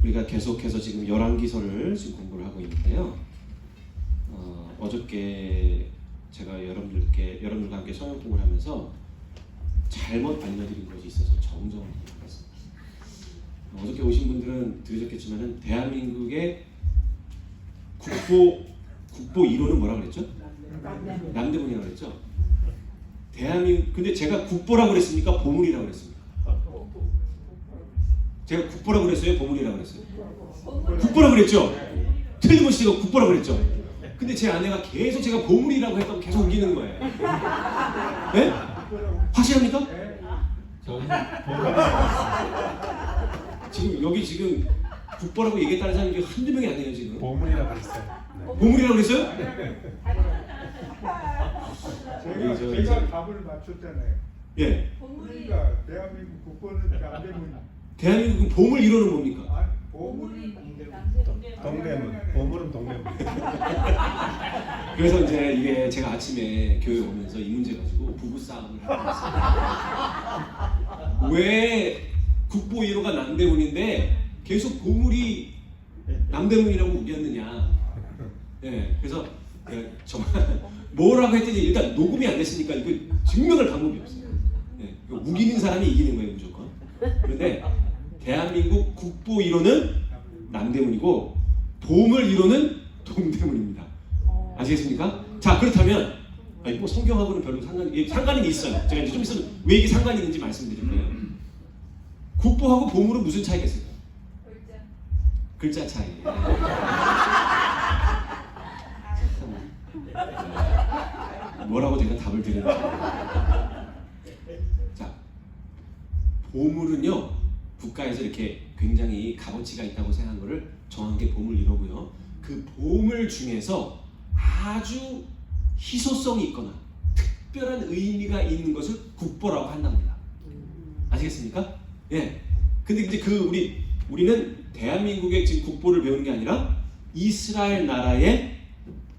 우리가 계속해서 지금 열왕기서를 지금 공부를 하고 있는데요. 어저께 제가 여러분들과 함께 성경 공부를 하면서 잘못 알려드린 것이 있어서 정정을 드리겠습니다. 어저께 오신 분들은 들으셨겠지만은 대한민국의 국보 1호는 뭐라고 그랬죠? 남대문이라고 그랬죠? 근데 제가 국보라고 그랬습니까? 보물이라고 그랬습니까? 제가 국보라고 그랬어요? 보물이라고 그랬어요? 국보라고 그랬죠? 틀림없이 제가 국보라고 그랬죠? 근데 제 아내가 계속 제가 보물이라고 했다고 계속 우기는 거예요. 네? 확실합니까? 지금 여기 지금 국보라고 얘기했다는 사람이 한두 명이 아니에요 지금. 보물이라고 그랬어요. 보물이라고 그랬어요? 제가 답을 맞췄잖아요. 예. 그러니까 대한민국 국보는 남대문. 대한민국 보물 1호는 뭡니까? 보물이 동대문. 보물은 동대문. 그래서 이제 이게 제가 아침에 교회 오면서 이 문제 가지고 부부싸움을 하고 있어요. 왜 국보 1호가 남대문인데 계속 보물이 남대문이라고 우겼느냐. 네, 그래서 정말 뭐라고 했더니 일단 녹음이 안 됐으니까 이거 증명할 방법이 없어요. 네, 우기는 사람이 이기는 거예요 무조건. 그런데 대한민국 국보 1호는 남대문이고 보물 1호는 동대문입니다. 아시겠습니까? 자, 그렇다면 뭐 성경하고는 별로 상관이 있어요. 제가 이제 좀 있으면 왜 이게 상관이 있는지 말씀드릴 거예요. 국보하고 보물은 무슨 차이가 있을까요? 글자 차이. 뭐라고 제가 답을 드리는지. 자, 보물은요 국가에서 이렇게 굉장히 값어치가 있다고 생각한 거를 정한 게 보물 1호고요. 그 보물 중에서 아주 희소성이 있거나 특별한 의미가 있는 것을 국보라고 한답니다. 아시겠습니까? 예. 근데 이제 우리는 대한민국의 지금 국보를 배우는 게 아니라 이스라엘 나라의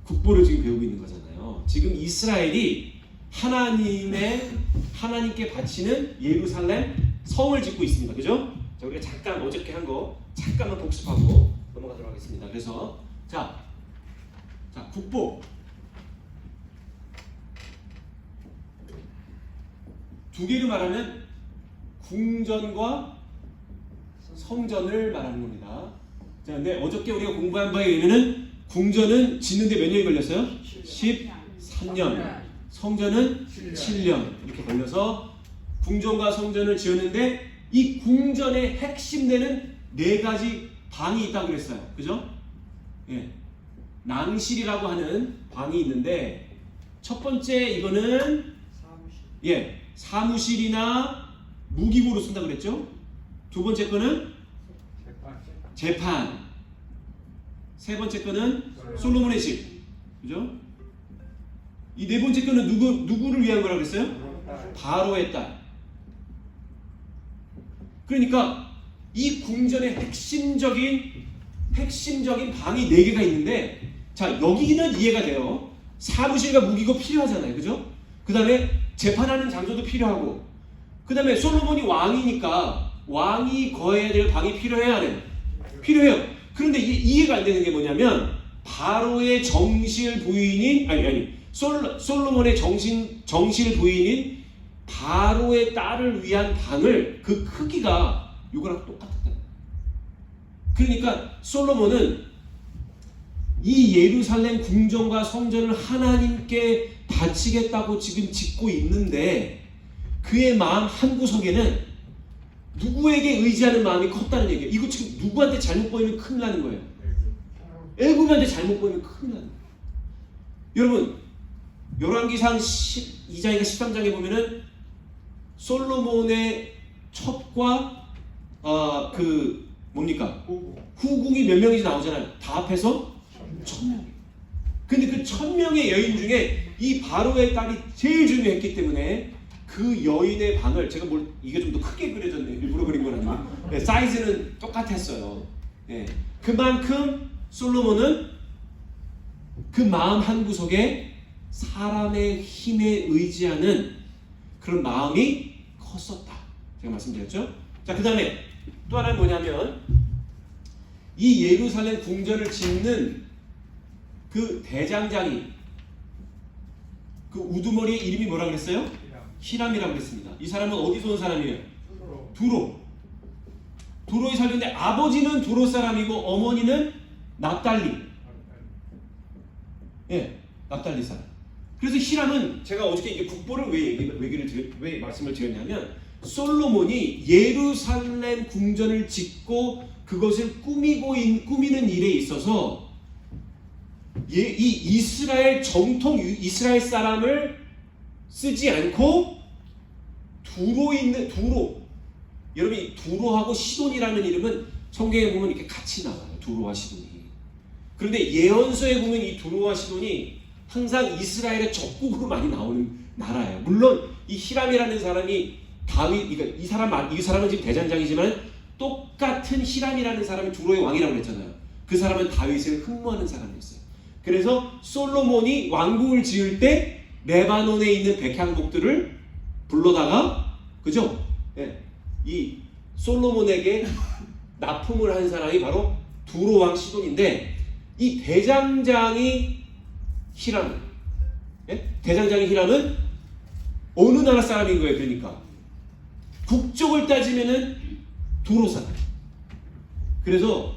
국보를 지금 배우고 있는 거잖아요. 지금 이스라엘이 하나님께 바치는 예루살렘 성을 짓고 있습니다. 그죠? 자, 우리가 잠깐 어저께 한 거 잠깐만 복습하고 넘어가도록 하겠습니다. 그래서 자, 국보 두 개로 말하면 궁전과 성전을 말하는 겁니다. 자, 근데 어저께 우리가 공부한 바에 의하면은 궁전은 짓는데 몇 년이 걸렸어요? 13년. 성전은 7년 이렇게 걸려서 궁전과 성전을 지었는데 이 궁전의 핵심되는 4가지 방이 있다고 그랬어요. 그죠? 예. 낭실이라고 하는 방이 있는데 첫 번째 이거는 사무실이나 무기고로 쓴다고 그랬죠? 두 번째 거는 재판. 세 번째 거는 솔로몬의 집. 그죠? 이 네 번째 거는 누구를 위한 거라고 그랬어요? 바로의 딸. 그러니까 이 궁전의 핵심적인 방이 4개가 있는데 자, 여기는 이해가 돼요. 사무실과 무기고 필요하잖아요. 그죠? 그 다음에 재판하는 장소도 필요하고 그 다음에 솔로몬이 왕이니까 왕이 거해야 될 방이 필요해야 안 해요? 필요해요. 그런데 이해가 안 되는 게 뭐냐면 바로의 정실 부인인 솔로몬의 정실 부인인 바로의 딸을 위한 방을 그 크기가 이거랑 똑같았다. 그러니까 솔로몬은 이 예루살렘 궁전과 성전을 하나님께 바치겠다고 지금 짓고 있는데 그의 마음 한구석에는 누구에게 의지하는 마음이 컸다는 얘기예요. 이거 지금 누구한테 잘못 보이면 큰일 나는 거예요. 애굽한테 잘못 보이면 큰일 나는 거예요. 여러분 열왕기상 12장인가 13장에 보면은 솔로몬의 첩과 후궁이 몇 명인지 나오잖아요. 다 합해서 1000명. 근데 그 1000명의 여인 중에 이 바로의 딸이 제일 중요했기 때문에 그 여인의 방을 제가 이게 좀 더 크게 그려졌네요. 일부러 그린 건 아닌데 사이즈는 똑같았어요. 네. 그만큼 솔로몬은 그 마음 한구석에 사람의 힘에 의지하는 그런 마음이 컸었다. 제가 말씀드렸죠? 자, 그 다음에 또 하나는 뭐냐면 이 예루살렘 궁전을 짓는 그 대장장이 그 우두머리의 이름이 뭐라 그랬어요? 히람이라고 그랬습니다. 이 사람은 어디서 온 사람이에요? 두로에 살던데 아버지는 두로 사람이고 어머니는 납달리. 예, 납달리 사람. 그래서 히람은 제가 어저께 이게 국보를 왜 말씀을 드렸냐면 솔로몬이 예루살렘 궁전을 짓고 그것을 꾸미는 일에 있어서 이 이스라엘 정통 이스라엘 사람을 쓰지 않고 두로 여러분이 두로하고 시돈이라는 이름은 성경에 보면 이렇게 같이 나와요. 두로와 시돈이. 그런데 예언서에 보면 이 두로와 시돈이 항상 이스라엘의 적국으로 많이 나오는 나라예요. 물론 이 히람이라는 사람이 그러니까 이 사람은 지금 대장장이지만 똑같은 히람이라는 사람이 두로의 왕이라고 했잖아요. 그 사람은 다윗을 흠모하는 사람이었어요. 그래서 솔로몬이 왕궁을 지을 때 레바논에 있는 백향목들을 불러다가 그죠? 예. 이 솔로몬에게 납품을 한 사람이 바로 두로 왕 시돈인데 이 대장장이 히람, 예? 대장장이 히람은 어느 나라 사람인 거예요? 그러니까 국적을 따지면은 두로 사람. 그래서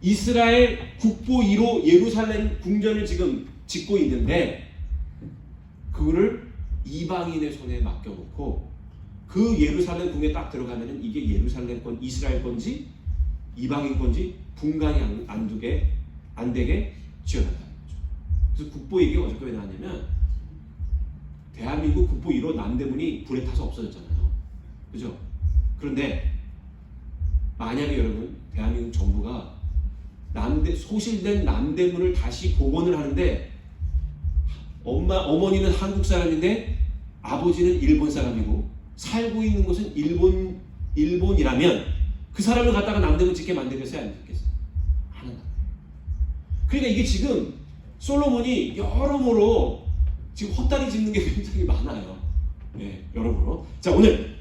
이스라엘 국보 1호 예루살렘 궁전을 지금 짓고 있는데 그거를 이방인의 손에 맡겨놓고 그 예루살렘 궁에 딱 들어가면은 이게 예루살렘 건 이스라엘 건지 이방인 건지 분간이 안 되게 지어놨다는 거죠. 그래서 국보 얘기가 어저께 왜 나왔냐면 대한민국 국보 1호 남대문이 불에 타서 없어졌잖아요. 그죠? 그런데 만약에 여러분 대한민국 정부가 소실된 남대문을 다시 복원을 하는데 어머니는 한국 사람인데 아버지는 일본 사람이고 살고 있는 곳은 일본이라면 그 사람을 갖다가 남대문 짓게 만들겠어요? 안 짓겠어요? 안 한다. 그러니까 이게 지금 솔로몬이 여러모로 지금 헛다리 짚는 게 굉장히 많아요. 네, 여러모로. 자, 오늘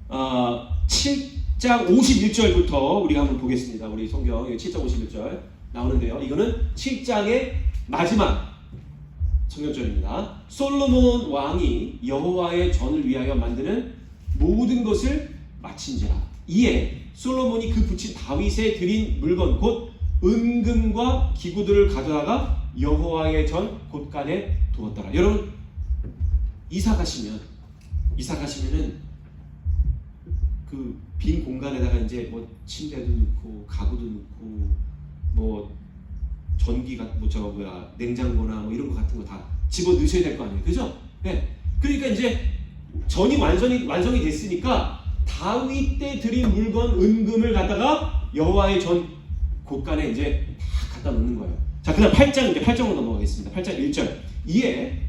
7장 51절부터 우리가 한번 보겠습니다. 우리 성경 7장 51절 나오는데요. 이거는 7장의 마지막 성경절입니다. 솔로몬 왕이 여호와의 전을 위하여 만드는 모든 것을 마친지라. 이에 솔로몬이 그 붙인 다윗에 드린 물건 곧 은금과 기구들을 가져다가 여호와의 전 곳간에 두었더라. 여러분 이사 가시면은 그 빈 공간에다가 이제 뭐 침대도 넣고 가구도 넣고 뭐 전기가 냉장고나 뭐 이런 거 같은 거 다 집어 넣으셔야 될 거 아니에요, 그죠? 네. 그러니까 이제 전이 완성이 됐으니까 다윗 때 드린 물건 은금을 갖다가 여호와의 전 곳간에 이제 다 갖다 놓는 거예요. 자, 그다음 8장으로 넘어가겠습니다. 8장 1절. 이에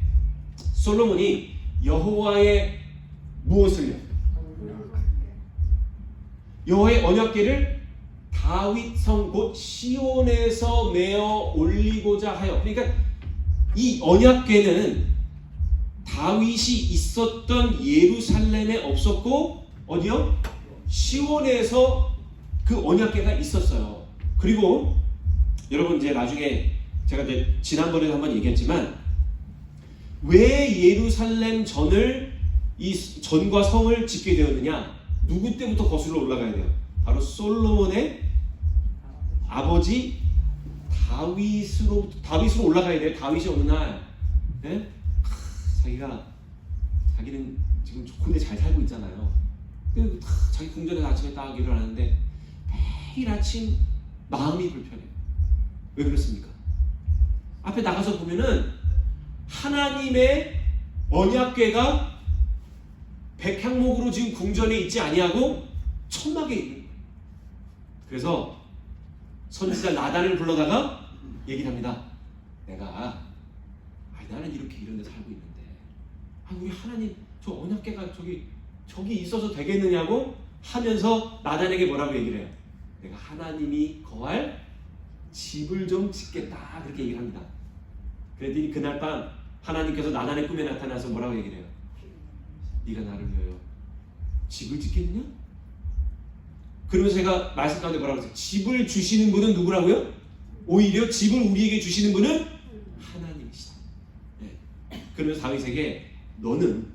솔로몬이 여호와의 무엇을요? 여호와의 언약궤를 다윗 성 곧 시온에서 메어 올리고자 하여. 그러니까 이 언약궤는 다윗이 있었던 예루살렘에 없었고 어디요? 시온에서 그 언약궤가 있었어요. 그리고 여러분 이제 나중에 제가 이제 지난번에도 한번 얘기했지만 왜 예루살렘 전을 이 전과 성을 짓게 되었느냐? 누구 때부터 거슬러 올라가야 돼요? 바로 솔로몬의 아버지 다윗으로 올라가야 돼요. 다윗이 어느 날 자기는 지금 좋은데 잘 살고 있잖아요. 자기 궁전에서 아침에 딱 일어나는데 매일 아침 마음이 불편해요. 왜 그렇습니까? 앞에 나가서 보면은 하나님의 언약궤가 백향목으로 지금 궁전에 있지 아니하고 천막에 있는 거예요. 그래서 선지자 나단을 불러다가 얘기를 합니다. 나는 이런 데 살고 있는데 우리 하나님 저 언약궤가 저기 있어서 되겠느냐고 하면서 나단에게 뭐라고 얘기를 해요? 내가 하나님이 거할 집을 좀 짓겠다 그렇게 얘기를 합니다. 그랬더니 그날 밤 하나님께서 나단의 꿈에 나타나서 뭐라고 얘기를 해요? 네가 나를 위하여 집을 짓겠느냐? 그러면서 제가 말씀 가운데 뭐라고 했어요? 집을 주시는 분은 누구라고요? 오히려 집을 우리에게 주시는 분은 하나님이시다. 네. 그러면서 다윗에게 너는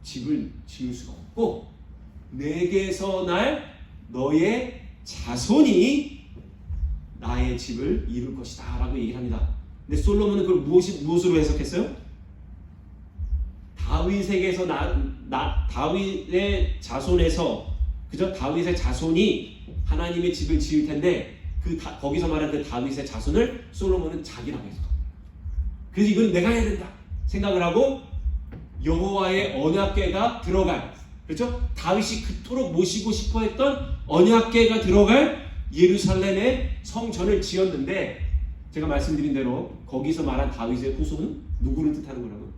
집을 지을 수가 없고 내게서 날 너의 자손이 나의 집을 이룰 것이다 라고 얘기를 합니다. 근데 솔로몬은 그걸 무엇으로 해석했어요? 다윗에게서 다윗의 자손에서 그죠? 다윗의 자손이 하나님의 집을 지을 텐데 거기서 말한 그 다윗의 자손을 솔로몬은 자기라고 해서 그래서 이건 내가 해야 된다 생각을 하고 여호와의 언약궤가 들어갈 그렇죠? 다윗이 그토록 모시고 싶어했던 언약궤가 들어갈 예루살렘의 성전을 지었는데 제가 말씀드린 대로 거기서 말한 다윗의 후손은 누구를 뜻하는 거라고요?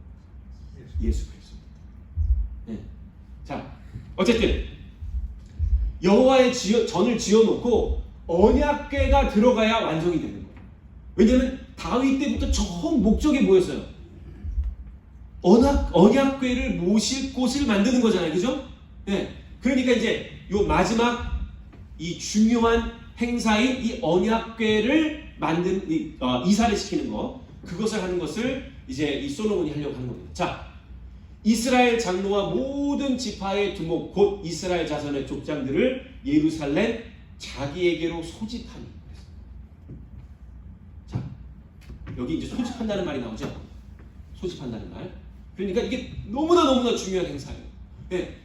예수 그리스도. 네. 자, 어쨌든 여호와의 전을 지어놓고 언약궤가 들어가야 완성이 되는 거예요. 왜냐하면 다윗 때부터 처음 목적이 뭐였어요? 언약궤를 모실 곳을 만드는 거잖아요, 그죠? 네. 그러니까 이제 요 마지막 이 중요한 행사인 이 언약궤를 이사를 시키는 거, 그것을 하는 것을 이제 이 솔로몬이 하려고 하는 겁니다. 자, 이스라엘 장로와 모든 지파의 두목 곧 이스라엘 자손의 족장들을 예루살렘 자기에게로 소집하니. 자, 여기 이제 소집한다는 말이 나오죠. 소집한다는 말. 그러니까 이게 너무나 중요한 행사예요. 네.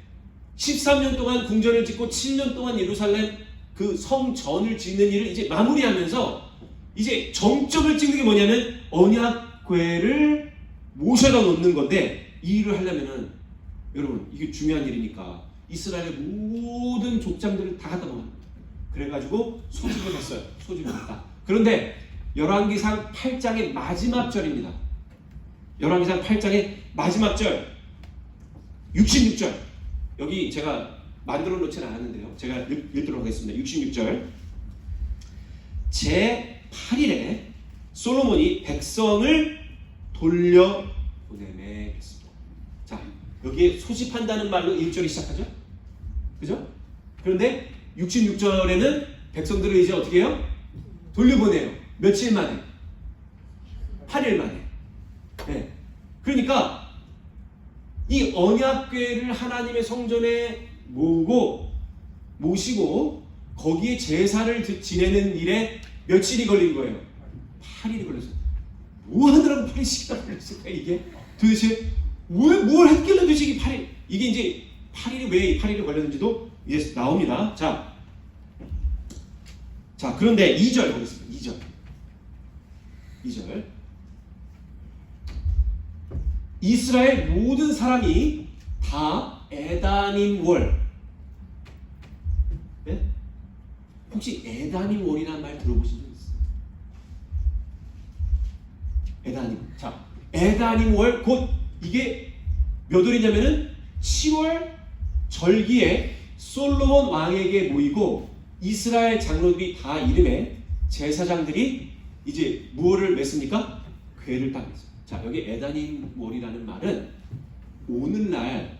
13년 동안 궁전을 짓고 7년 동안 예루살렘 그 성전을 짓는 일을 이제 마무리하면서 이제 정점을 찍는 게 뭐냐면 언약궤를 모셔다 놓는 건데 이 일을 하려면은 여러분 이게 중요한 일이니까 이스라엘의 모든 족장들을 다 갖다 놓은 그래가지고 소집을 했어요. 소집을 했다. 그런데 열왕기상 8장의 마지막 절입니다. 열왕기상 8장의 마지막 절 66절 여기 제가 만들어 놓지는 않았는데요. 제가 읽도록 하겠습니다. 66절 제8일에 솔로몬이 백성을 돌려보내매 했습니다. 자, 여기에 소집한다는 말로 1절이 시작하죠. 그죠? 그런데 66절에는 백성들을 이제 어떻게 해요? 돌려보내요. 며칠 만에? 8일 만에. 네. 그러니까 이 언약궤를 하나님의 성전에 모시고 거기에 제사를 지내는 일에 며칠이 걸린 거예요? 8일이 걸렸어요. 뭐 하느라고 8일씩이나 걸렸을까 이게? 도대체 뭘 했길래 도대체 이게 8일? 이게 이제 8일이 왜 8일이 걸렸는지도 이제 나옵니다. 자, 그런데 2절 보겠습니다. 2절. 이스라엘 모든 사람이 다 에다님 월. 네? 혹시 에다님 월이라는 말 들어보신 적 있어요? 에다님. 자, 에다님 월 곧 이게 몇 월이냐면은 10월 절기에 솔로몬 왕에게 모이고 이스라엘 장로들이 다 이름에 제사장들이 이제 무엇을 맺습니까? 궤를 딱 맺어요. 자, 여기 에다님 월이라는 말은 오늘날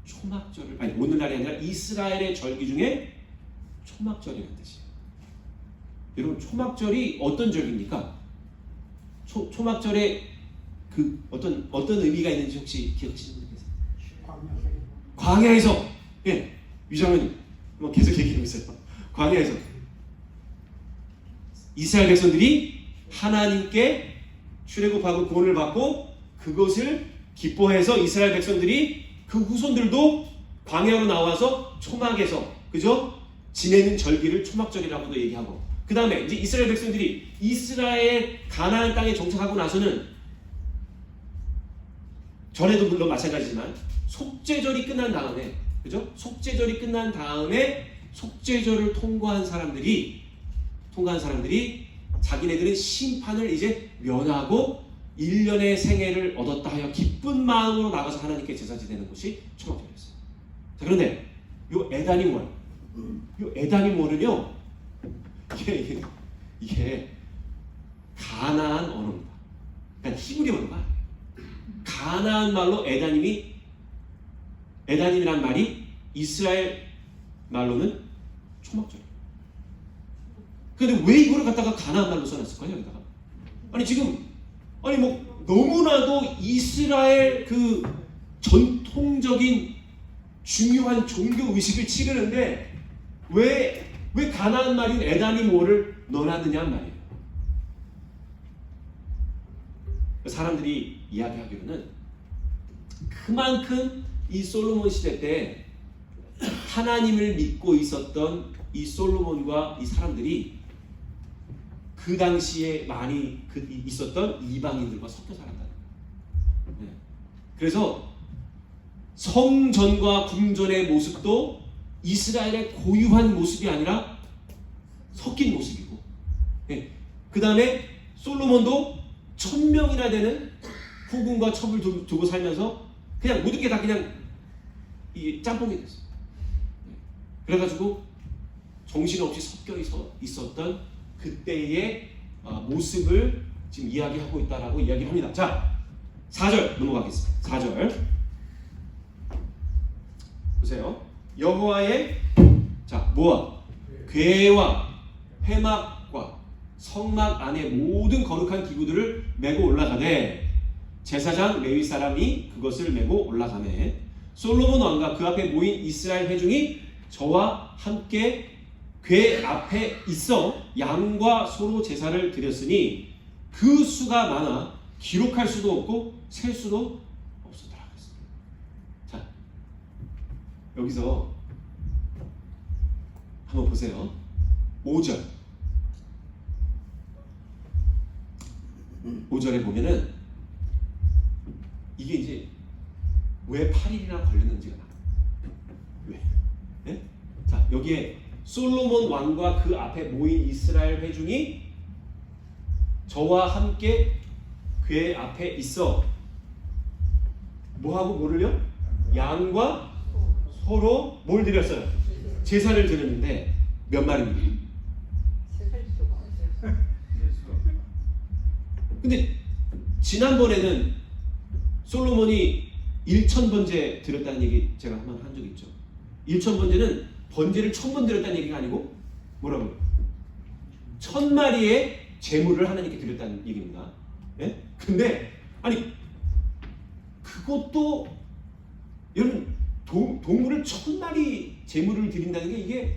초막절을 오늘날이 아니라 이스라엘의 절기 중에 초막절이라는 뜻이에요. 여러분 초막절이 어떤 절기입니까? 초막절에 그 어떤 의미가 있는지 혹시 기억하시는 분 계세요? 광야에서 예 유정현님 뭐 계속 얘기하고 있어요. 광야에서 이스라엘 백성들이 하나님께 출애굽하고 구원을 받고 그것을 기뻐해서 이스라엘 백성들이 그 후손들도 광야로 나와서 초막에서 그죠? 지내는 절기를 초막절이라고도 얘기하고 그 다음에 이제 이스라엘 백성들이 이스라엘 가나안 땅에 정착하고 나서는 전에도 물론 마찬가지지만 속죄절이 끝난 다음에 그죠? 속죄절이 끝난 다음에 속죄절을 통과한 사람들이 자기네들은 심판을 이제 면하고 1년의 생애를 얻었다 하여 기쁜 마음으로 나가서 하나님께 제사 지내는 것이 초막절이었어요. 자, 그런데 요 에다님 월은요 이게 가나안 언어입니다. 그러니까 히브리 언어가 아니에요. 가나안 말로 에다님이란 말이 이스라엘 말로는 초막절. 근데 왜 이거를 갖다가 가나안 날로 써놨을까요? 여기다가. 아니 지금 아니 뭐 너무나도 이스라엘 그 전통적인 중요한 종교 의식을 치르는데 왜 가나안 말인 에다니모를 넣어놨느냐 말이에요. 사람들이 이야기하기로는 그만큼 이 솔로몬 시대 때 하나님을 믿고 있었던 이 솔로몬과 이 사람들이 그 당시에 많이 있었던 이방인들과 섞여 살았다는 거예요. 네. 그래서 성전과 궁전의 모습도 이스라엘의 고유한 모습이 아니라 섞인 모습이고, 네. 그 다음에 솔로몬도 1000명이나 되는 후궁과 첩을 두고 살면서 그냥 모든 게 다 그냥 이 짬뽕이 됐어요. 네. 그래가지고 정신없이 섞여 있었던 그때의 모습을 지금 이야기하고 있다라고 이야기를 합니다. 자, 4절 넘어가겠습니다. 4절 보세요. 여호와의 뭐와 궤와 회막과 성막 안에 모든 거룩한 기구들을 메고 올라가되 제사장 레위 사람이 그것을 메고 올라가매 솔로몬 왕과 그 앞에 모인 이스라엘 회중이 저와 함께 궤 앞에 있어 양과 소로 제사를 드렸으니 그 수가 많아 기록할 수도 없고 셀 수도 없었더라. 자, 여기서 한번 보세요. 5절 5절에 보면은 이게 이제 왜 8일이나 걸렸는지가 나와요. 왜? 네? 자, 여기에 솔로몬 왕과 그 앞에 모인 이스라엘 회중이 저와 함께 궤 앞에 있어 뭐하고 뭐를요? 양과 소로 뭘 드렸어요? 제사를 드렸는데 몇 마리입니까? 근데 지난번에는 솔로몬이 1000번째 드렸다는 얘기 제가 한번 한 적이 있죠. 1000번째는 번제를 1000번 드렸다는 얘기가 아니고 뭐라고요? 1000마리의 제물을 하나님께 드렸다는 얘기입니다. 예? 근데 아니 그것도 여러분 동물을 1000마리 제물을 드린다는 게 이게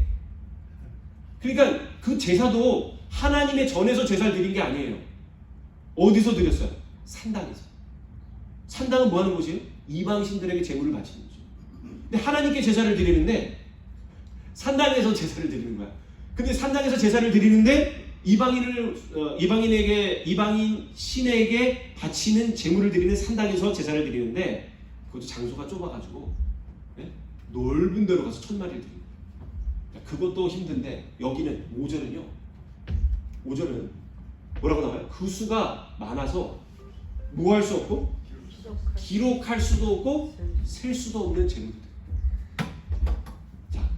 그러니까 그 제사도 하나님의 전에서 제사를 드린 게 아니에요. 어디서 드렸어요? 산당에서. 산당은 뭐 하는 곳이에요? 이방신들에게 제물을 바치는 거죠. 근데 하나님께 제사를 드리는데 산당에서 제사를 드리는 거야. 근데 산당에서 제사를 드리는데 이방인 신에게 바치는 제물을 드리는 산당에서 제사를 드리는데 그것도 장소가 좁아가지고 네? 넓은 데로 가서 1000마리를 드리는 거야. 그것도 힘든데 여기는 5절은 뭐라고 나와요? 그 수가 많아서 뭐 할 수 없고 기록할 수도 없고 셀 수도 없는 제물들. 자,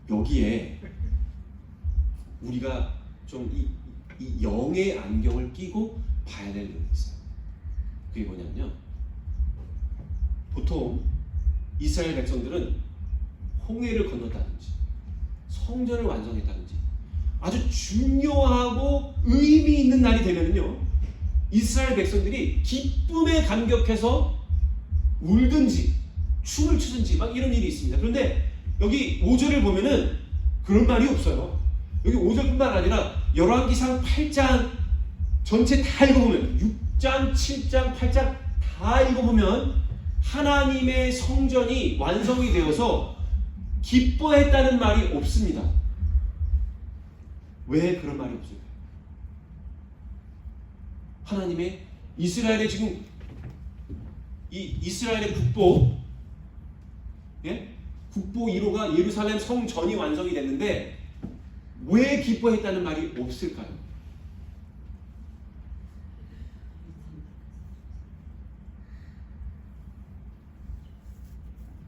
여기에 우리가 좀 이 영의 안경을 끼고 봐야 될 내용이 있어요. 그게 뭐냐면요. 보통 이스라엘 백성들은 홍해를 건넜다든지 성전을 완성했다든지 아주 중요하고 의미 있는 날이 되면은요 이스라엘 백성들이 기쁨에 감격해서 울든지 춤을 추든지 막 이런 일이 있습니다. 그런데 여기 5절을 보면은 그런 말이 없어요. 여기 5절뿐만 아니라 열왕기상 8장 전체 다 읽어보면 6장, 7장, 8장 다 읽어보면 하나님의 성전이 완성이 되어서 기뻐했다는 말이 없습니다. 왜 그런 말이 없을까요? 하나님의 이스라엘의 지금 이 이스라엘의 국보, 예? 국보 1호가 예루살렘 성전이 완성이 됐는데 왜 기뻐했다는 말이 없을까요?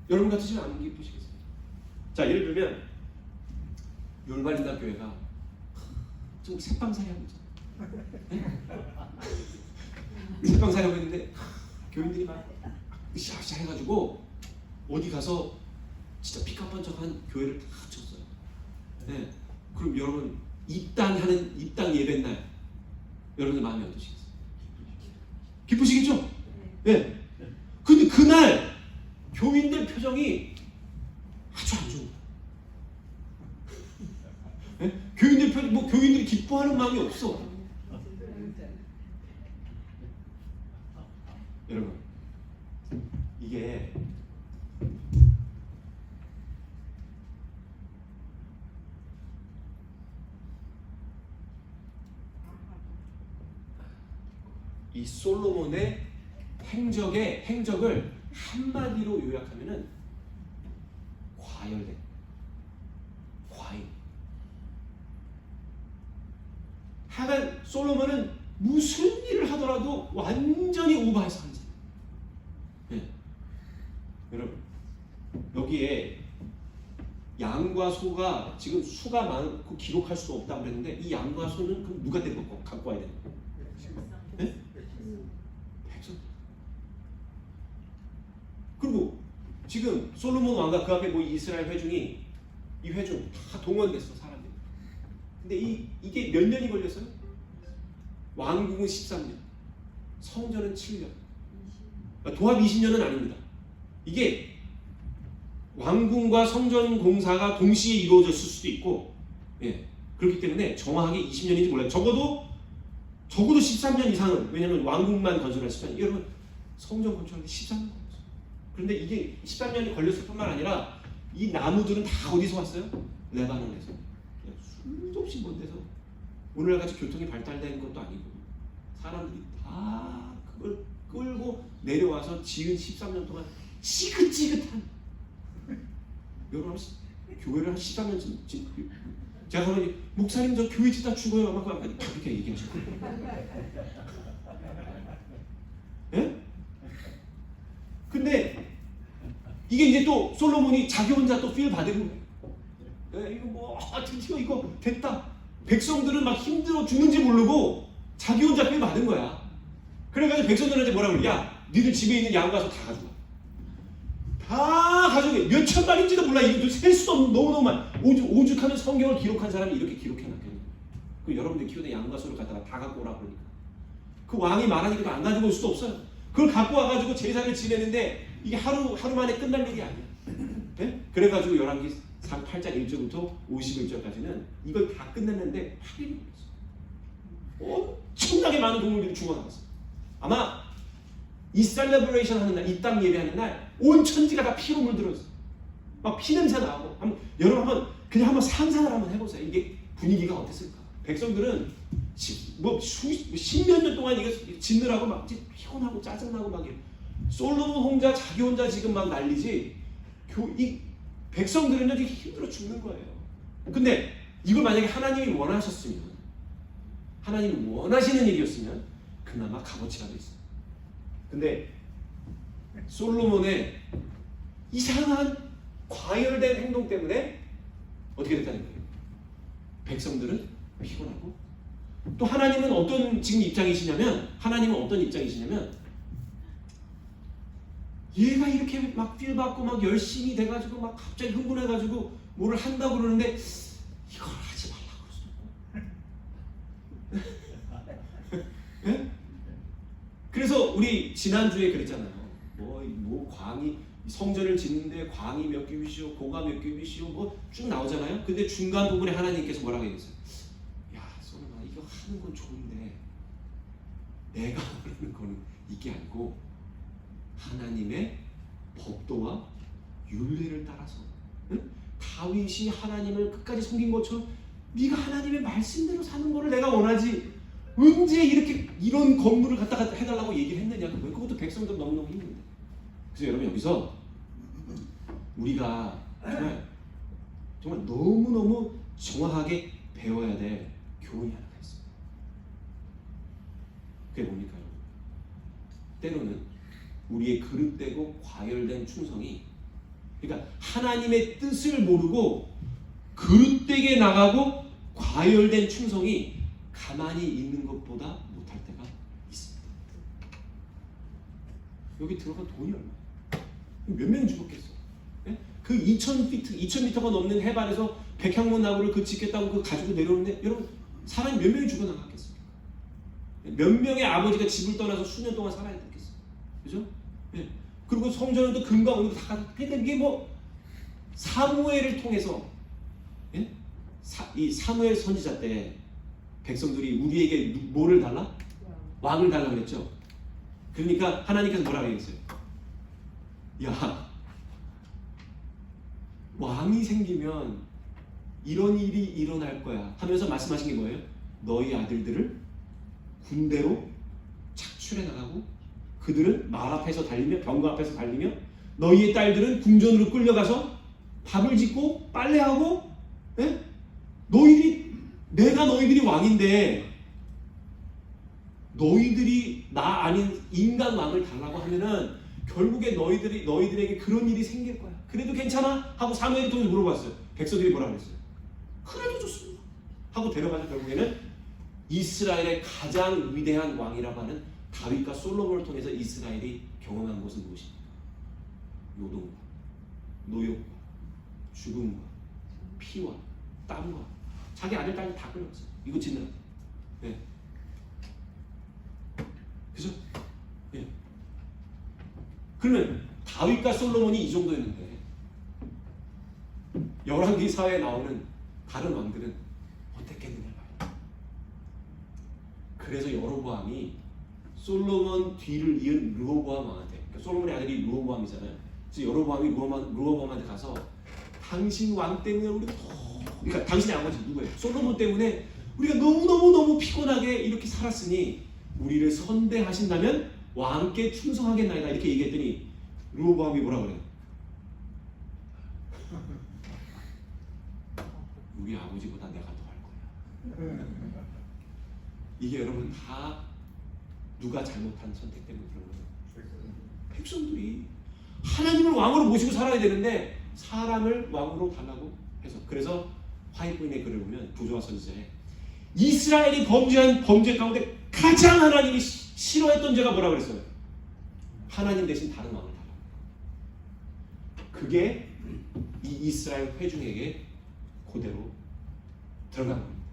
여러분 같으시면 안 기쁘시겠어요? 자, 예를 들면 율발린다 교회가 좀 새빵살이 하고 있잖아요. 새빵살이 하고 있는데 교인들이 막 으쌰으쌰 해가지고 어디 가서 진짜 피카번쩍한 교회를 다 쳤어요. 네. 그럼 여러분 입당 예배 날 여러분들 마음이 어떠시겠어요? 기쁘시겠죠? 네. 근데 그날 교인들 표정이 아주 안 좋은 거예요. 네? 교인들 표정, 뭐 교인들이 기뻐하는 마음이 없어. 여러분, 이게 이 솔로몬의 행적을 한마디로 요약하면은 과열된, 과잉. 하여간 솔로몬은 무슨 일을 하더라도 완전히 오버해서 하는 사람. 네. 여러분, 여기에 양과 소가 지금 수가 많고 기록할 수 없다고 그랬는데 이 양과 소는 그럼 누가 갖고 와야 되는 거예요? 네? 백성. 그리고 지금 솔로몬 왕과 그 앞에 뭐 이스라엘 회중이 이 회중 다 동원됐어 사람들이. 근데 이게 몇 년이 걸렸어요? 왕궁은 13년, 성전은 7년. 도합 20년은 아닙니다. 이게 왕궁과 성전 공사가 동시에 이루어졌을 수도 있고, 예, 그렇기 때문에 정확하게 20년인지 몰라요. 적어도 13년 이상은, 왜냐하면 왕궁만 건설할 13년. 여러분 성전 건축하는데 13년 걸렸어요. 그런데 이게 13년이 걸렸을 뿐만 아니라 이 나무들은 다 어디서 왔어요? 레바논에서. 수도 없이 먼 데서. 오늘날같이 교통이 발달된 것도 아니고 사람들이 다 그걸 끌고 내려와서 지은 13년 동안 지긋지긋한, 여러분 교회를 한 13년 제가 그러니 목사님 저 교회 짓다 죽어요 막 그렇게 얘기하시고. 예? 근데 이게 이제 또 솔로몬이 자기 혼자 또 필 받은 거예요. 이거 뭐 드디어 이거 됐다. 백성들은 막 힘들어 죽는지 모르고 자기 혼자 필 받은 거야. 그래가지고 백성들한테 뭐라 그래? 야, 니들 집에 있는 양 가서 다 가져와. 다 가져오게. 몇 천 마리인지도 몰라. 이거 셀 수도 없는 너무너무 많아. 오죽하면 성경을 기록한 사람이 이렇게 기록해놨겠냐. 그 여러분들 키우는 양과 소를 갖다가 다 갖고 오라고 그러니까. 그 왕이 말하니까 안 가지고 올 수도 없어요. 그걸 갖고 와가지고 제사를 지내는데 이게 하루 만에 끝날 일이 아니야. 네? 그래가지고 열왕기 8장 1절부터 51절까지는 이걸 다 끝냈는데 8일이 걸렸어. 엄청나게 많은 동물들이 죽어나갔어. 아마 이 셀레브레이션 하는 날, 이 땅 예배하는 날 온 천지가 다 피로 물들었어. 막 피냄새 나고. 여러분 그냥 한번 상상을 한번 해보세요. 이게 분위기가 어땠을까? 백성들은 십몇 년 동안 이거 짓느라고 막 피곤하고 짜증나고 막 이래. 솔로몬 혼자 자기 혼자 지금 막 난리지. 이 백성들은 지금 힘들어 죽는 거예요. 근데 이걸 만약에 하나님이 원하셨으면, 하나님이 원하시는 일이었으면 그나마 값어치가 돼 있어요. 근데 솔로몬의 이상한 과열된 행동 때문에 어떻게 됐다는 거예요? 백성들은 피곤하고, 또 하나님은 어떤 지금 입장이시냐면, 얘가 이렇게 막 필받고 막 열심히 돼가지고 막 갑자기 흥분해가지고 뭐를 한다고 그러는데 이걸 하지 말라고 그러고. 네? 그래서 우리 지난주에 그랬잖아요. 뭐 광이 성전을 짓는데 광이 몇 규빗이요, 고가 몇 규빗이요, 뭐 쭉 나오잖아요. 근데 중간 부분에 하나님께서 뭐라고 얘기했어요? 야, 솔로몬아, 이거 하는 건 좋은데 내가 원하는 거는 이게 아니고 하나님의 법도와 율례를 따라서, 응? 다윗이 하나님을 끝까지 섬긴 것처럼 네가 하나님의 말씀대로 사는 거를 내가 원하지. 언제 이런 건물을 갖다가 해달라고 얘기했느냐. 그것도 백성들 너무너무 힘든데. 그래서 여러분 여기서 우리가 정말 너무너무 정확하게 배워야 될 교훈이 하나가 있어요. 그게 뭡니까? 때로는 우리의 그릇되고 과열된 충성이, 그러니까 하나님의 뜻을 모르고 그릇되게 나가고 과열된 충성이 가만히 있는 것보다 못할 때가 있습니다. 여기 들어간 돈이 얼마야? 몇 명이 죽었겠어? 네? 그 2000m가 넘는 해발에서 백향문 나무를 그 짓겠다고 그 가지고 내려오는데 여러분 사람이 몇 명이 죽어나갔겠습니까? 몇 명의 아버지가 집을 떠나서 수년 동안 살아야 됐겠어요. 그죠? 예. 그리고 성전은 또 금과 은으로 다 그러니까 이게 뭐 사무엘을 통해서 예? 이 사무엘 선지자 때 백성들이 우리에게 뭐를 달라? 왕을 달라고 그랬죠. 그러니까 하나님께서 뭐라고 얘기했어요? 야, 왕이 생기면 이런 일이 일어날 거야 하면서 말씀하신 게 뭐예요? 너희 아들들을 군대로 착출해 나가고 그들은 말 앞에서 달리며 병거 앞에서 달리며 너희의 딸들은 궁전으로 끌려가서 밥을 짓고 빨래하고 예? 내가 너희들이 왕인데 너희들이 나 아닌 인간 왕을 달라고 하면은 결국에 너희들에게 그런 일이 생길 거야. 그래도 괜찮아? 하고 사무엘이 통해서 물어봤어요. 백성들이 뭐라 그랬어요? 그래도 좋습니다. 하고 데려가서 결국에는 이스라엘의 가장 위대한 왕이라고 하는 다윗과 솔로몬을 통해서 이스라엘이 경험한 것은 무엇입니까? 노동과 노역과 죽음과 피와 땀과 자기 아들 딸이 다 끌려갔어요. 이거 짓느라. 네. 그죠? 예. 그러면 다윗과 솔로몬이 이 정도였는데 열왕기사에 나오는 다른 왕들은 어땠겠느냐 봐요. 그래서 여로보암이 솔로몬 뒤를 이은 르호보암 왕한테, 그러니까 솔로몬의 아들이 르호보암이잖아요. 그래서 여로보암이 르호보암한테 가서 당신 왕 때문에 우리가 그러니까 당신의 아버지 누구예요? 솔로몬 때문에 우리가 너무 피곤하게 이렇게 살았으니 우리를 선대하신다면 왕께 충성하겠나이다 이렇게 얘기했더니 르호보암이 뭐라 그래요? 우리 아버지보다 내가 더 할 거야. 이게 여러분 다 누가 잘못한 선택 때문에 그런 거예요. 백성들이 하나님을 왕으로 모시고 살아야 되는데 사람을 왕으로 달라고 해서 그래서 화이트인의 글을 보면 부조와 선지자에 이스라엘이 범죄한 범죄 가운데 가장 하나님이 싫어했던 죄가 뭐라 그랬어요? 하나님 대신 다른 왕을 달라고. 그게 이 이스라엘 회중에게 그대로 들어간 겁니다.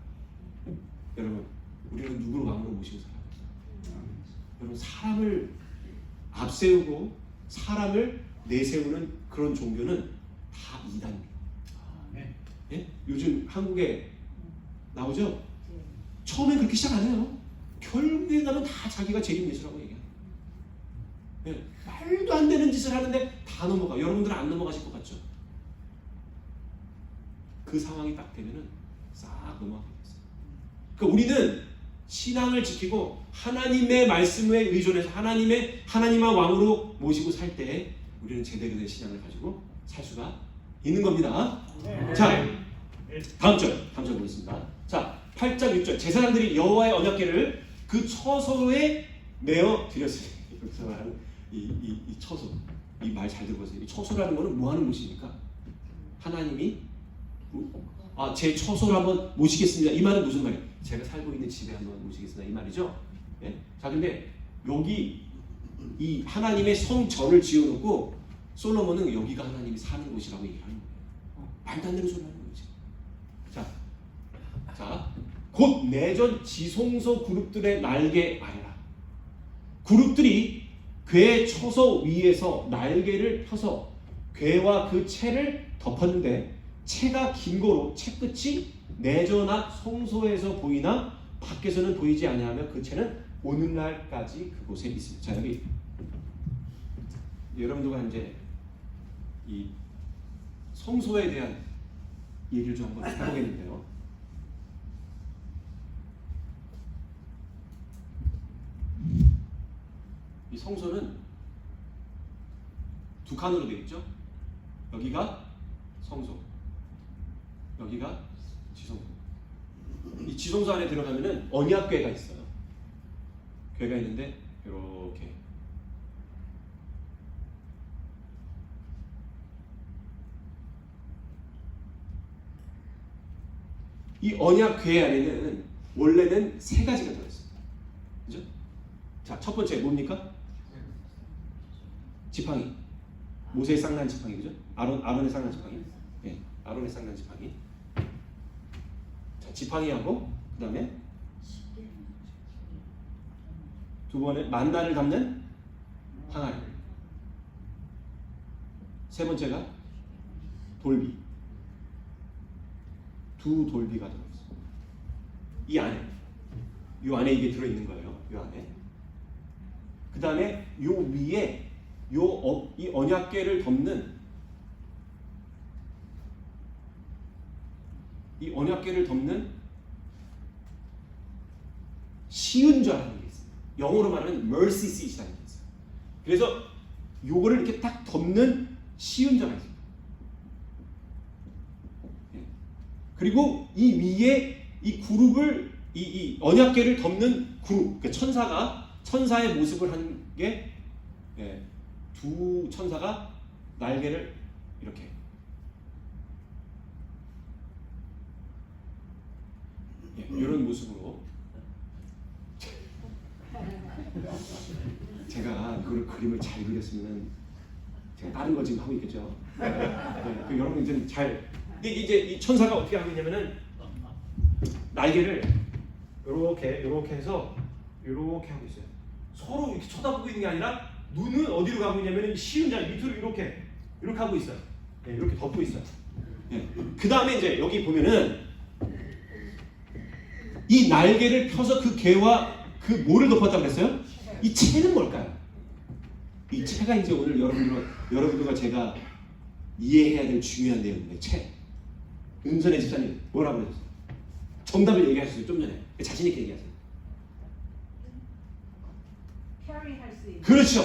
여러분, 우리는 누구를 왕으로 모시고 살아요? 여러분, 사람을 앞세우고 사람을 내세우는 그런 종교는 다 이단입니다. 예? 요즘 한국에 나오죠? 처음에 그렇게 시작 안 해요. 결국에 가면 다 자기가 재림 예수라고 얘기해요. 예, 말도 안 되는 짓을 하는데 다 넘어가. 여러분들은 안 넘어가실 것 같죠? 그 상황이 딱 되면은 싹 넘어가게 됐어요. 그러니까 우리는 신앙을 지키고 하나님의 말씀에 의존해서 하나님만 왕으로 모시고 살 때 우리는 제대로 된 신앙을 가지고 살 수가 있는 겁니다. 자, 다음 절 보겠습니다. 자, 8장 6절 제사장들이 여호와의 언약궤를 그 처소에 메어 드렸으니 여기서 말하는 이 처소 이 말 잘 들어보세요. 이 처소라는 거는 뭐 하는 곳입니까? 하나님이 제 처소를 한번 모시겠습니다. 이 말은 무슨 말이에요? 제가 살고 있는 집에 한번 모시겠습니다. 이 말이죠. 예? 자, 근데 여기 이 하나님의 성전을 지어놓고 솔로몬은 여기가 하나님이 사는 곳이라고 얘기하는 거예요. 말도 안 되는 소리 하는 거지. 자, 곧 내전 지성소 그룹들의 날개 아래라. 그룹들이 궤 처소 위에서 날개를 펴서 궤와 그 채를 덮었는데 채가 긴 거로 채 끝이 내전 앞 성소에서 보이나 밖에서는 보이지 아니하며 그 채는 오늘날까지 그곳에 있습니다. 자, 여기 여러분들과 이제 이 성소에 대한 얘기를 좀 한번 해보겠는데요. 이 성소는 두 칸으로 되어 있죠. 여기가 성소, 여기가 지성소. 이 지성소 안에 들어가면은 언약궤가 있어요. 궤가 있는데 이렇게 이 언약궤 안에는 원래는 세 가지가 들어있어요. 그죠? 자, 첫 번째 뭡니까? 지팡이. 모세의 쌍난 지팡이, 그죠? 아론의 쌍난 지팡이. 예, 아론의 쌍난 지팡이. 자, 지팡이하고 그 다음에 두 번에 만나를 담는 항아리. 세 번째가 돌비. 두 돌비가 들어있어요. 이 안에 이게 들어있는 거예요. 이 안에. 그 다음에 요 위에 이 언약궤를 덮는 시은좌라는 게 있어요. 영어로 말하면 mercy seat이라는 게 있어요. 그래서 요거를 이렇게 딱 덮는 시은좌가 있어요. 그리고 이 위에 이 그룹을 이 언약궤를 덮는 그룹, 그러니까 천사의 모습을 한 게 두 천사가 날개를 이렇게 이런 모습으로 제가 그 그림을 잘 그렸으면 제가 다른 걸 지금 하고 있겠죠. 그 여러분 이제 근데 이제 이 천사가 어떻게 하고 있냐면은 날개를 이렇게 해서 이렇게 하고 있어요. 서로 이렇게 쳐다보고 있는 게 아니라 눈은 어디로 가고 있냐면은 쉬운 자리 밑으로 이렇게 하고 있어요. 네, 이렇게 덮고 있어요. 네. 그 다음에 이제 여기 보면은 이 날개를 펴서 그 개와 그 뭐를 덮었다고 그랬어요? 이 채는 뭘까요? 이 채가 이제 오늘 여러분들과 제가 이해해야 될 중요한 내용이에요. 채. 은선의 집사님 뭐라고 그러셨어요? 정답을 얘기하셨어요. 좀 전에. 자신 있게 얘기하세요. 캐리할 수 있는. 그렇죠.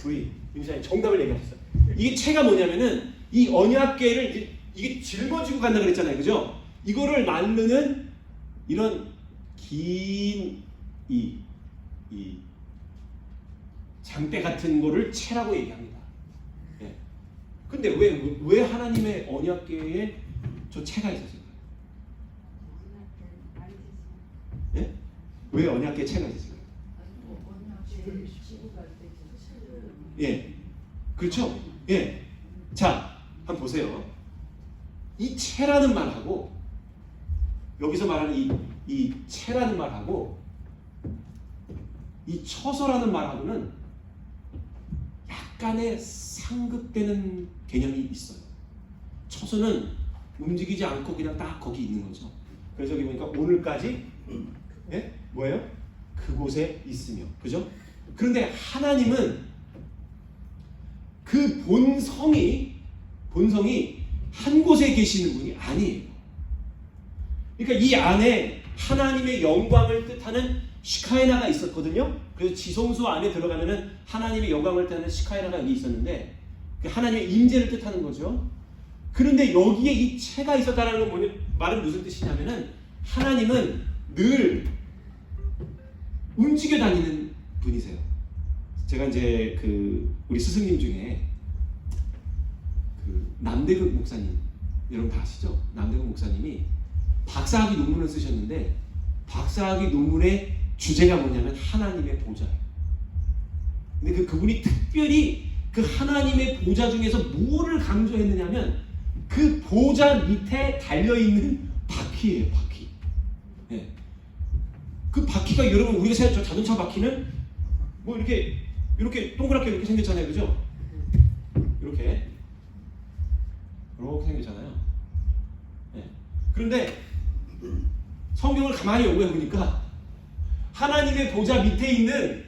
우리 임사님 정답을 얘기하셨어요. 이게 채가 뭐냐면은 이 언약궤를 이게 짊어지고 간다 그랬잖아요. 그죠? 이거를 나르는 이런 긴 이 장대 같은 거를 채라고 얘기합니다. 예. 근데 왜 하나님의 언약궤에 저 채가 있었을까요? 예? 왜 언약궤에 채가 있었을까요? 예, 그렇죠. 예, 자, 한번 보세요. 이 채라는 말하고 여기서 말하는 이 채라는 말하고 이 처소라는 말하고는 약간의 상극되는 개념이 있어요. 처소는 움직이지 않고 그냥 딱 거기 있는 거죠. 그래서 여기 보니까 오늘까지 예? 뭐예요? 그곳에 있으며, 그죠? 그런데 하나님은 그 본성이 한 곳에 계시는 분이 아니에요. 그러니까 이 안에 하나님의 영광을 뜻하는 시카에나가 있었거든요. 그래서 지성소 안에 들어가면은 하나님의 영광을 뜻하는 시카에나가 여기 있었는데 그 하나님의 임재를 뜻하는 거죠. 그런데 여기에 이 채가 있었다는 건 말은 무슨 뜻이냐면은 하나님은 늘 움직여 다니는 분이세요. 제가 이제 우리 스승님 중에 남대극 목사님 여러분 다 아시죠? 남대극 목사님이 박사학위 논문을 쓰셨는데 박사학위 논문의 주제가 뭐냐면 하나님의 보좌예요. 근데 그분이 특별히 그 하나님의 보좌 중에서 뭐를 강조했느냐면 그 보좌 밑에 달려있는 바퀴예요. 바퀴. 네. 그 바퀴가 여러분 우리가 생각하는 자동차 바퀴는 뭐 이렇게 동그랗게 이렇게 생겼잖아요. 그죠? 이렇게 생겼잖아요. 네. 그런데 성경을 가만히 연구해 보니까 하나님의 보좌 밑에 있는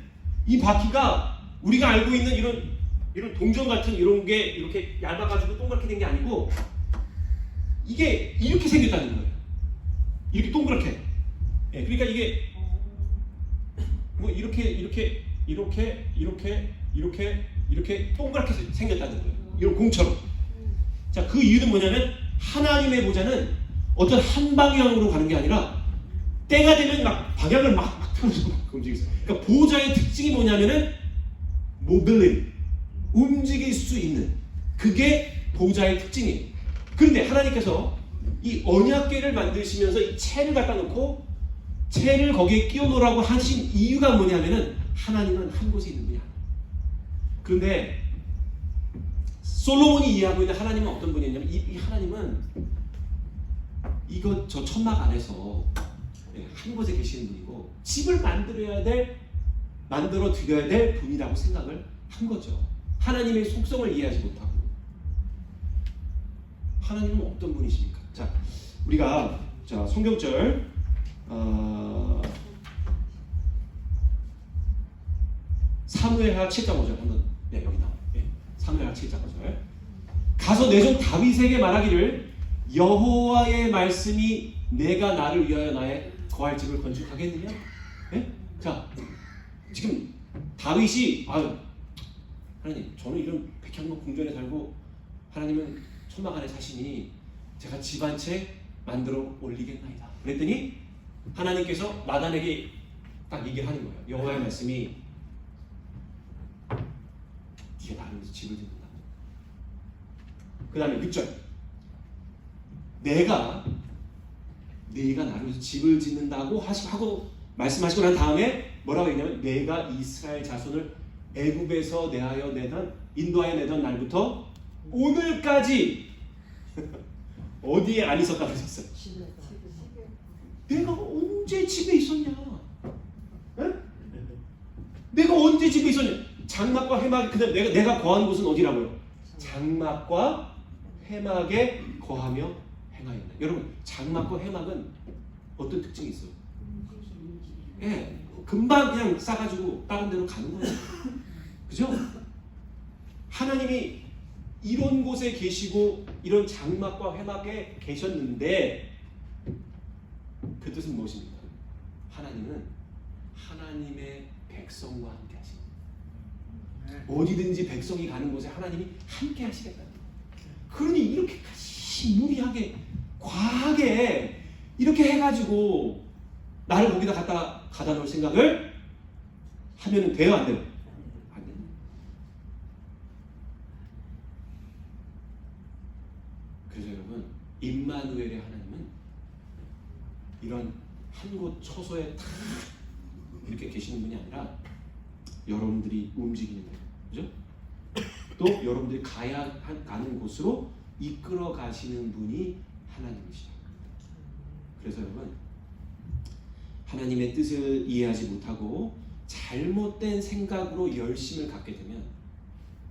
이 바퀴가 우리가 알고 있는 이런 동전 같은 이런 게 이렇게 얇아가지고 동그랗게 된 게 아니고 이게 이렇게 생겼다는 거예요. 이렇게 동그랗게. 네. 그러니까 이게 뭐 이렇게 동그랗게 생겼다는 거예요. 이런 공처럼. 자, 그 이유는 뭐냐면 하나님의 보좌는 어떤 한 방향으로 가는 게 아니라 때가 되면 막 방향을 막 틀어서 움직이세요. 그러니까 보좌의 특징이 뭐냐면은 모빌리티, 움직일 수 있는 그게 보좌의 특징이에요. 그런데 하나님께서 이 언약궤를 만드시면서 이 채를 갖다 놓고 채를 거기에 끼워 놓으라고 하신 이유가 뭐냐면은 하나님은 한 곳에 있는 분이 아니에요. 그런데 솔로몬이 이해하고 있는 하나님은 어떤 분이냐면 이 하나님은 이거 저 천막 안에서 한 곳에 계시는 분이고 집을 만들어 드려야 될 분이라고 생각을 한 거죠. 하나님의 속성을 이해하지 못하고 하나님은 어떤 분이십니까? 자, 우리가 성경절 사무엘하 7장 5절 한번 여기 나와. 사무엘하 7장 5절. 가서 내 종 다윗에게 말하기를 여호와의 말씀이 내가 나를 위하여 나의 거할 집을 건축하겠느냐? 자, 지금 다윗이 하나님, 저는 이런 백향목 궁전에 살고 하나님은 천막 안에 사시니 제가 집 한 채 만들어 올리겠나이다. 그랬더니 하나님께서 나단에게 딱 얘기를 하는 거예요. 여호와의 말씀이 네가 나를 위해서 집을 짓는다. 그 다음에 6절 네가 나를 위해서 집을 짓는다고 하고 말씀하시고 난 다음에 뭐라고 했냐면 내가 이스라엘 자손을 애굽에서 인도하여 내던 날부터 오늘까지 어디에 안 있었다고 하셨어요? 내가 언제 집에 있었냐? 내가 언제 집에 있었냐? 장막과 해막, 근데 내가 거한 곳은 어디라고요? 장막과 해막에 거하며 행하였다. 여러분, 장막과 해막은 어떤 특징이 있어요? 금방 그냥 싸가지고 다른 데로 가는 거예요. 그죠? 하나님이 이런 곳에 계시고 이런 장막과 해막에 계셨는데 그 뜻은 무엇입니까? 하나님은 하나님의 백성과 함께 하십니다. 어디든지 백성이 가는 곳에 하나님이 함께 하시겠다. 그러니 이렇게까지 무리하게 과하게 이렇게 해가지고 나를 거기다 가다 놓을 생각을 하면 돼요, 안 돼요? 안 돼요. 그래서 여러분, 임마누엘의 하나님은 이런 한 곳 처소에 탁 이렇게 계시는 분이 아니라 여러분들이 움직이는 거예요. 그죠? 또 여러분들이 가는 곳으로 이끌어 가시는 분이 하나님이시다. 그래서 여러분, 하나님의 뜻을 이해하지 못하고 잘못된 생각으로 열심을 갖게 되면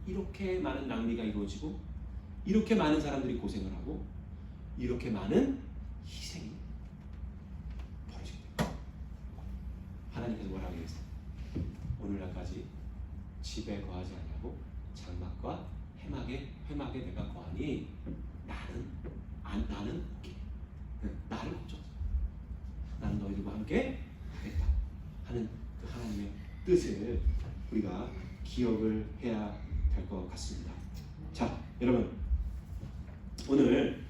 이렇게 많은 낭비가 이루어지고 이렇게 많은 사람들이 고생을 하고 이렇게 많은 희생이 벌어지게 됩니다. 하나님께서 뭐라고 했어요? 오늘날까지 집에 거하지 아니하고 장막과 해막에 내가 거하니 나는 나를 걱정하지. 나는 너희들과 함께 하겠다 하는 그 하나님의 뜻을 우리가 기억을 해야 될 것 같습니다. 자, 여러분, 오늘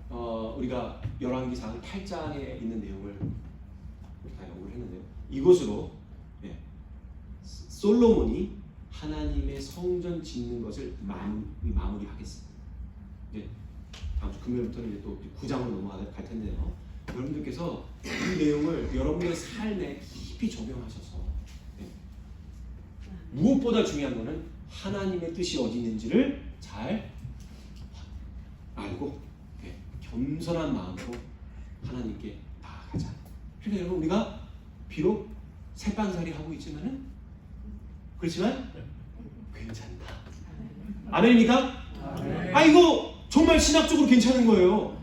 우리가 열왕기상 8장에 있는 내용을 다 연구를 했는데요. 이것으로 솔로몬이 하나님의 성전 짓는 것을 마무리하겠습니다. 이제 다음 주 금요일부터는 이제 또 9장으로 넘어갈 텐데요. 여러분들께서 이 내용을 여러분의 삶에 깊이 적용하셔서 무엇보다 중요한 것은 하나님의 뜻이 어디 있는지를 잘 알고 겸손한 마음으로 하나님께 나아가자. 그러니까 여러분, 우리가 비록 새빵살이 하고 있지만은 그렇지만 괜찮다. 아멘입니까? 이거 정말 신학적으로 괜찮은 거예요.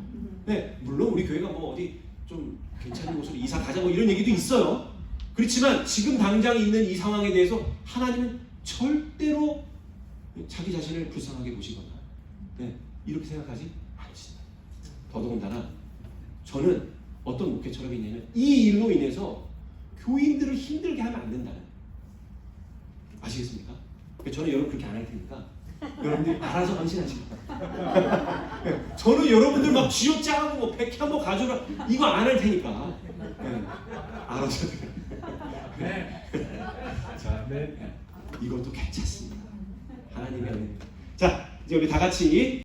물론 우리 교회가 뭐 어디 좀 괜찮은 곳으로 이사 가자 뭐 이런 얘기도 있어요. 그렇지만 지금 당장 있는 이 상황에 대해서 하나님은 절대로 자기 자신을 불쌍하게 보시거나 이렇게 생각하지 않으신다. 더더군다나 저는 어떤 목회 철학이 있냐면 이 일로 인해서 교인들을 힘들게 하면 안 된다는, 아시겠습니까? 저는 여러분 그렇게 안 할 테니까 여러분들이 알아서 헌신하시고 저는 여러분들 막 쥐어짜고 뭐 백향목 가져라 이거 안 할 테니까 알아서 자, 이것도 괜찮습니다. 하나님의 은혜. 자, 이제 우리 다 같이